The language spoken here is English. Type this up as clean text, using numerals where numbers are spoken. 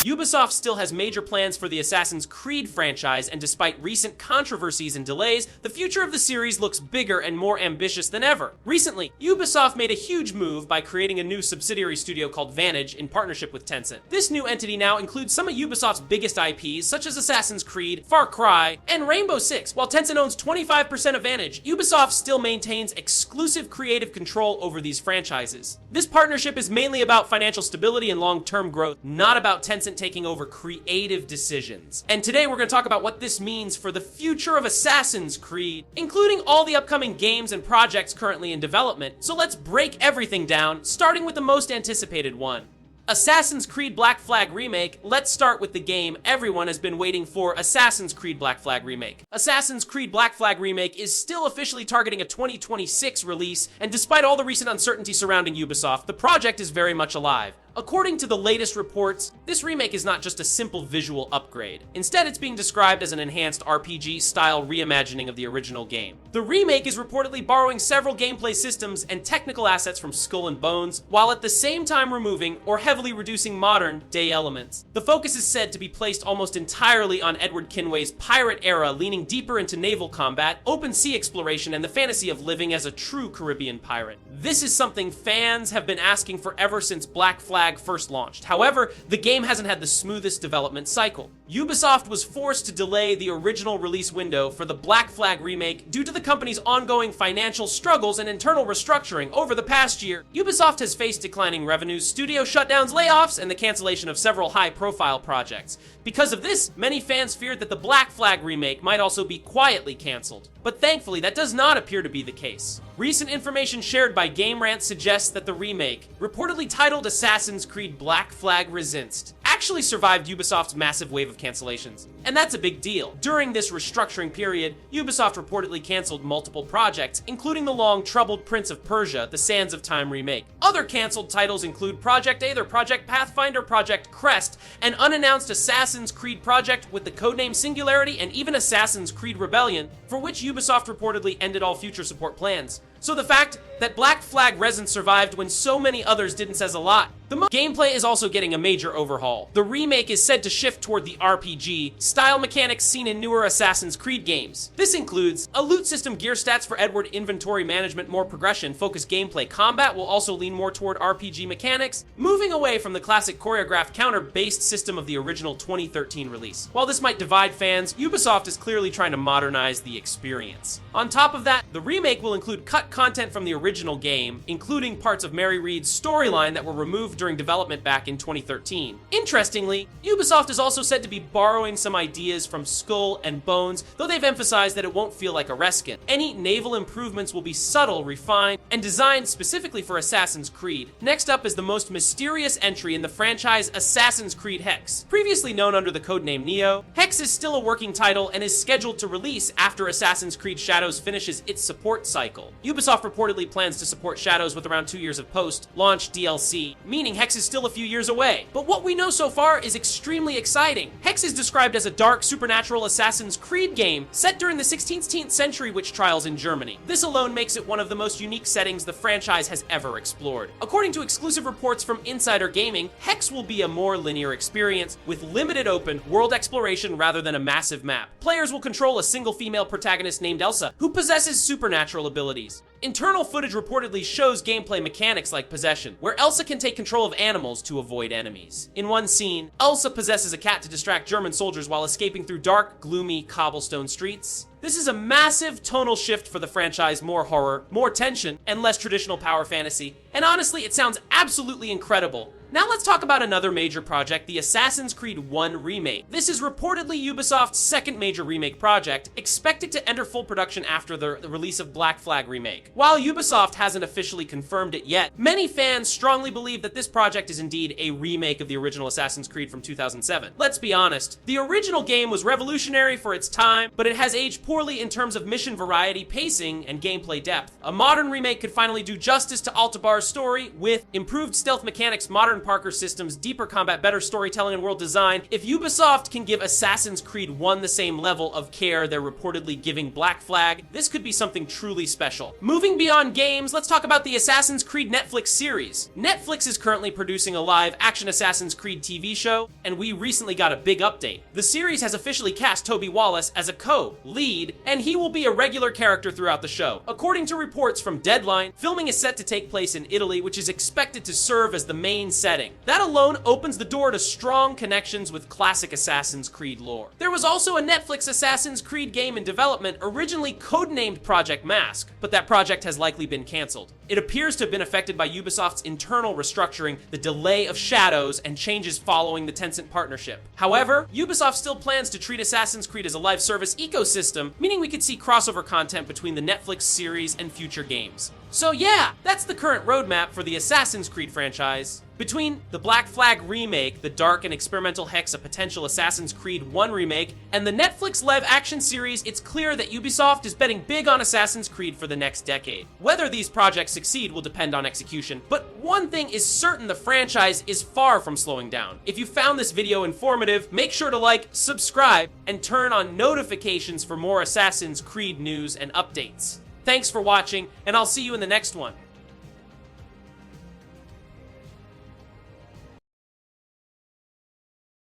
Ubisoft still has major plans for the Assassin's Creed franchise, and despite recent controversies and delays, the future of the series looks bigger and more ambitious than ever. Recently, Ubisoft made a huge move by creating a new subsidiary studio called Vantage in partnership with Tencent. This new entity now includes some of Ubisoft's biggest IPs, such as Assassin's Creed, Far Cry, and Rainbow Six. While Tencent owns 25% of Vantage, Ubisoft still maintains exclusive creative control over these franchises. This partnership is mainly about financial stability and long-term growth, not about Tencent taking over creative decisions. And today we're going to talk about what this means for the future of Assassin's Creed, including all the upcoming games and projects currently in development. So let's break everything down, starting with the most anticipated one. Assassin's Creed Black Flag Remake. Let's start with the game everyone has been waiting for, Assassin's Creed Black Flag Remake. Assassin's Creed Black Flag Remake is still officially targeting a 2026 release, and despite all the recent uncertainty surrounding Ubisoft, the project is very much alive. According to the latest reports, this remake is not just a simple visual upgrade. Instead, it's being described as an enhanced RPG-style reimagining of the original game. The remake is reportedly borrowing several gameplay systems and technical assets from Skull and Bones, while at the same time removing or heavily reducing modern-day elements. The focus is said to be placed almost entirely on Edward Kenway's pirate era, leaning deeper into naval combat, open sea exploration, and the fantasy of living as a true Caribbean pirate. This is something fans have been asking for ever since Black Flag first launched. However, the game hasn't had the smoothest development cycle. Ubisoft was forced to delay the original release window for the Black Flag remake due to the company's ongoing financial struggles and internal restructuring over the past year. Ubisoft has faced declining revenues, studio shutdowns, layoffs, and the cancellation of several high-profile projects. Because of this, many fans feared that the Black Flag remake might also be quietly canceled. But thankfully, that does not appear to be the case. Recent information shared by Game Rant suggests that the remake, reportedly titled Assassin's Creed Black Flag Resist, actually survived Ubisoft's massive wave of cancellations. And that's a big deal. During this restructuring period, Ubisoft reportedly canceled multiple projects, including the long-troubled Prince of Persia: The Sands of Time remake. Other canceled titles include Project Aether, Project Pathfinder, Project Crest, an unannounced Assassin's Creed project with the codename Singularity, and even Assassin's Creed Rebellion, for which Ubisoft reportedly ended all future support plans. So the fact that Black Flag Resin survived when so many others didn't says a lot. The gameplay is also getting a major overhaul. The remake is said to shift toward the RPG style mechanics seen in newer Assassin's Creed games. This includes a loot system, gear stats for Edward, inventory management, more progression, focused gameplay. Combat will also lean more toward RPG mechanics, moving away from the classic choreographed counter-based system of the original 2013 release. While this might divide fans, Ubisoft is clearly trying to modernize the experience. On top of that, the remake will include cut content from the original game, including parts of Mary Reed's storyline that were removed during development back in 2013. Interestingly, Ubisoft is also said to be borrowing some ideas from Skull and Bones, though they've emphasized that it won't feel like a reskin. Any naval improvements will be subtle, refined, and designed specifically for Assassin's Creed. Next up is the most mysterious entry in the franchise, Assassin's Creed Hexe. Previously known under the codename Neo, Hexe is still a working title and is scheduled to release after Assassin's Creed Shadows finishes its support cycle. Ubisoft reportedly plans to support Shadows with around 2 years of post-launch DLC, meaning Hexe is still a few years away. But what we know so far is extremely exciting. Hexe is described as a dark, supernatural Assassin's Creed game set during the 16th century witch trials in Germany. This alone makes it one of the most unique settings the franchise has ever explored. According to exclusive reports from Insider Gaming, Hexe will be a more linear experience with limited open world exploration rather than a massive map. Players will control a single female protagonist named Elsa, who possesses supernatural abilities. Internal footage reportedly shows gameplay mechanics like possession, where Elsa can take control of animals to avoid enemies. In one scene, Elsa possesses a cat to distract German soldiers while escaping through dark, gloomy cobblestone streets. This is a massive tonal shift for the franchise: more horror, more tension, and less traditional power fantasy. And honestly, it sounds absolutely incredible. Now let's talk about another major project, the Assassin's Creed 1 Remake. This is reportedly Ubisoft's second major remake project, expected to enter full production after the release of Black Flag Remake. While Ubisoft hasn't officially confirmed it yet, many fans strongly believe that this project is indeed a remake of the original Assassin's Creed from 2007. Let's be honest, the original game was revolutionary for its time, but it has aged poorly in terms of mission variety, pacing, and gameplay depth. A modern remake could finally do justice to Altabar's story with improved stealth mechanics, modern modern parkour systems, deeper combat, better storytelling, and world design, if Ubisoft can give Assassin's Creed 1 the same level of care they're reportedly giving Black Flag, this could be something truly special. Moving beyond games, let's talk about the Assassin's Creed Netflix series. Netflix is currently producing a live action Assassin's Creed TV show, and we recently got a big update. The series has officially cast Toby Wallace as a co-lead, and he will be a regular character throughout the show. According to reports from Deadline, filming is set to take place in Italy, which is expected to serve as the main setting. That alone opens the door to strong connections with classic Assassin's Creed lore. There was also a Netflix Assassin's Creed game in development, originally codenamed Project Mask, but that project has likely been cancelled. It appears to have been affected by Ubisoft's internal restructuring, the delay of Shadows, and changes following the Tencent partnership. However, Ubisoft still plans to treat Assassin's Creed as a live service ecosystem, meaning we could see crossover content between the Netflix series and future games. So yeah, that's the current roadmap for the Assassin's Creed franchise. Between the Black Flag Remake, the dark and experimental Hexe, a potential Assassin's Creed 1 remake, and the Netflix live-action series, it's clear that Ubisoft is betting big on Assassin's Creed for the next decade. Whether these projects succeed will depend on execution, but one thing is certain: the franchise is far from slowing down. If you found this video informative, make sure to like, subscribe, and turn on notifications for more Assassin's Creed news and updates. Thanks for watching, and I'll see you in the next one.